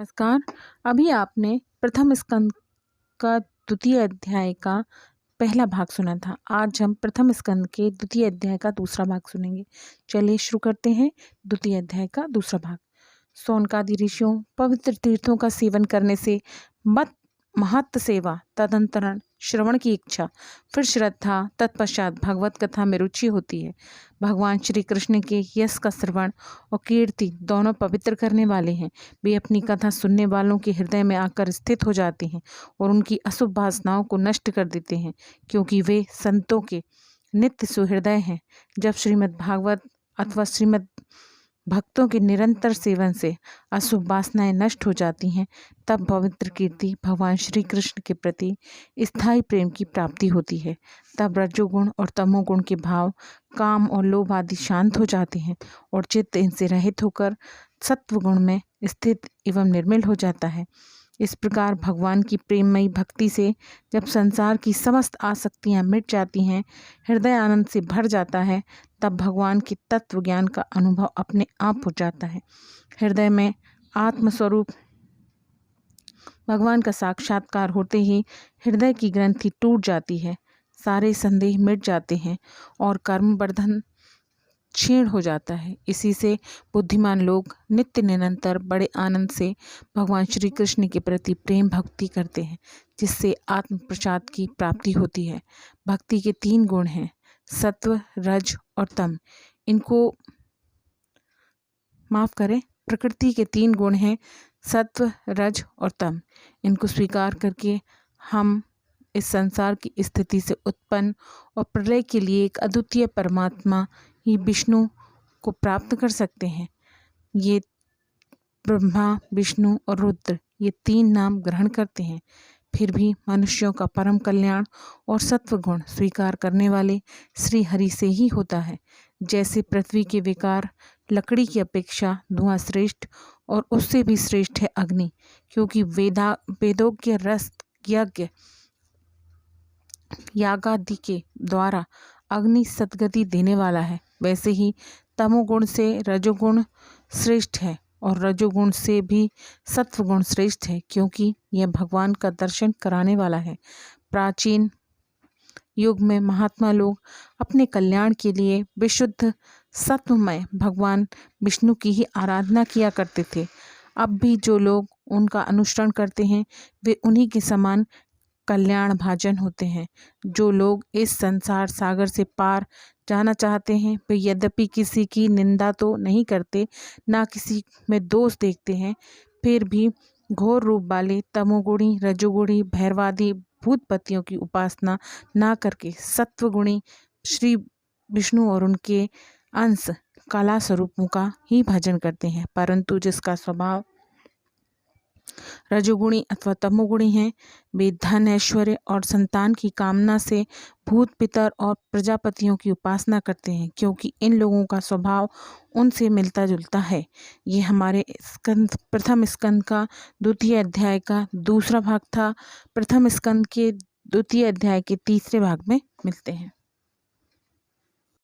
नमस्कार। अभी आपने प्रथम स्कंद का द्वितीय अध्याय का पहला भाग सुना था। आज हम प्रथम स्कंद के द्वितीय अध्याय का दूसरा भाग सुनेंगे। चलिए शुरू करते हैं द्वितीय अध्याय का दूसरा भाग। शौनकादि ऋषियों पवित्र तीर्थों का सेवन करने से मत महत्व सेवा, तदंतरण श्रवण की इच्छा, फिर श्रद्धा, तत्पश्चात भगवत कथा में रुचि होती है। भगवान श्री कृष्ण के यश का श्रवण और कीर्ति दोनों पवित्र करने वाले हैं। वे अपनी कथा सुनने वालों के हृदय में आकर स्थित हो जाते हैं और उनकी अशुभ वासनाओं को नष्ट कर देते हैं, क्योंकि वे संतों के नित्य सुहृदय हैं। जब श्रीमद् भागवत अथवा श्रीमद् भक्तों के निरंतर सेवन से अशुभ वासनाएं नष्ट हो जाती हैं, तब पवित्र कीर्ति भगवान श्री कृष्ण के प्रति स्थायी प्रेम की प्राप्ति होती है। तब रजोगुण और तमोगुण के भाव, काम और लोभ आदि शांत हो जाते हैं और चित्त इनसे रहित होकर सत्व गुण में स्थित एवं निर्मल हो जाता है। इस प्रकार भगवान की प्रेममयी भक्ति से जब संसार की समस्त आसक्तियां मिट जाती हैं, हृदय आनंद से भर जाता है, तब भगवान के तत्व ज्ञान का अनुभव अपने आप हो जाता है। हृदय में आत्मस्वरूप भगवान का साक्षात्कार होते ही हृदय की ग्रंथि टूट जाती है, सारे संदेह मिट जाते हैं और कर्म बंधन क्षीण हो जाता है। इसी से बुद्धिमान लोग नित्य निरंतर बड़े आनंद से भगवान श्री कृष्ण के प्रति प्रेम भक्ति करते हैं, जिससे आत्म प्रसाद की प्राप्ति होती है। भक्ति के 3 गुण हैं, सत्व, रज और तम। प्रकृति के 3 गुण हैं, सत्व, रज और तम। इनको स्वीकार करके हम इस संसार की स्थिति से उत्पन्न और प्रलय के लिए एक अद्वितीय परमात्मा ही विष्णु को प्राप्त कर सकते हैं। ये ब्रह्मा, विष्णु और रुद्र ये 3 नाम ग्रहण करते हैं, फिर भी मनुष्यों का परम कल्याण और सत्व गुण स्वीकार करने वाले श्री हरि से ही होता है। जैसे पृथ्वी के विकार लकड़ी की अपेक्षा धुआं श्रेष्ठ और उससे भी श्रेष्ठ है अग्नि, क्योंकि वेदोज्ञ रस यज्ञ यागादि के द्वारा अग्नि सद्गति देने वाला है। वैसे ही तमोगुण से रजोगुण श्रेष्ठ है और रजोगुण से भी सत्वगुण श्रेष्ठ है, क्योंकि यह भगवान का दर्शन कराने वाला है। प्राचीन युग में महात्मा लोग अपने कल्याण के लिए विशुद्ध सत्वमय भगवान विष्णु की ही आराधना किया करते थे। अब भी जो लोग उनका अनुसरण करते हैं, वे उन्हीं के समान कल्याण भाजन होते हैं। जो लोग इस संसार सागर से पार जाना चाहते हैं, वे यद्यपि किसी की निंदा तो नहीं करते, ना किसी में दोष देखते हैं, फिर भी घोर रूप वाले तमोगुणी, रजोगुणी, भैरवादी भूतपतियों की उपासना ना करके सत्वगुणी श्री विष्णु और उनके अंश कला स्वरूपों का ही भजन करते हैं। परंतु जिसका स्वभाव रजोगुणी अथवा तमोगुणी है, वे धन, ऐश्वर्य और संतान की कामना से भूत, पितर और प्रजापतियों की उपासना करते हैं, क्योंकि इन लोगों का स्वभाव उनसे मिलता जुलता है। ये हमारे प्रथम स्कंद का द्वितीय अध्याय का दूसरा भाग था। प्रथम स्कंद के द्वितीय अध्याय के तीसरे भाग में मिलते हैं।